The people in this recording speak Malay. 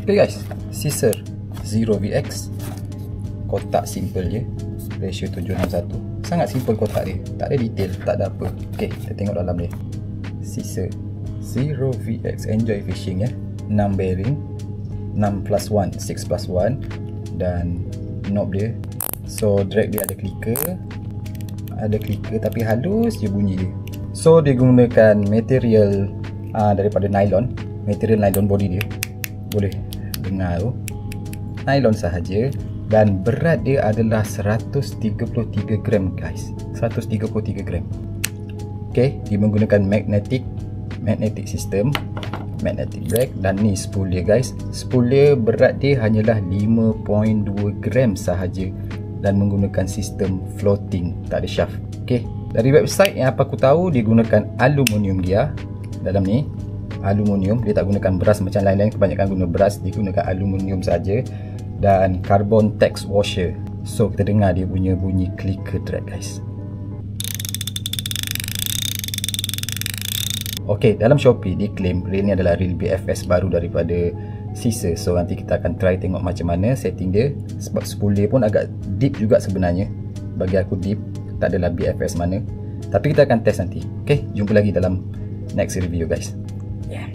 Okay guys, Caesar Zero VX, kotak simple je, ratio 761. Sangat simple kotak dia, tak ada detail, tak ada apa. Okay, kita tengok dalam dia. Caesar Zero VX, enjoy fishing ya. 6 bearing, 6+1, 6+1, dan knob dia. So drag dia ada clicker tapi halus je bunyi dia. So dia gunakan material daripada nylon, material nylon body dia. Boleh dengar tu, nylon sahaja, dan berat dia adalah 133 gram guys, 133 gram. Okay, dia menggunakan magnetic system, magnetic brake, dan ni spool dia guys. Spool dia berat dia hanyalah 5.2 gram sahaja dan menggunakan sistem floating, tak ada shaft. Okay, dari website yang apa aku tahu, dia gunakan aluminium gear dalam ni. Aluminium, dia tak gunakan beras macam lain-lain, kebanyakan guna beras, dia gunakan aluminium saja, dan carbon text washer. So kita dengar dia punya bunyi clicker drag guys. Ok, dalam Shopee dia claim reel ni adalah reel BFS baru daripada Caesar. So nanti kita akan try tengok macam mana setting dia, sebab spool dia pun agak deep juga sebenarnya. Bagi aku deep, tak adalah BFS mana, tapi kita akan test nanti. Ok, jumpa lagi dalam next review guys. Yeah.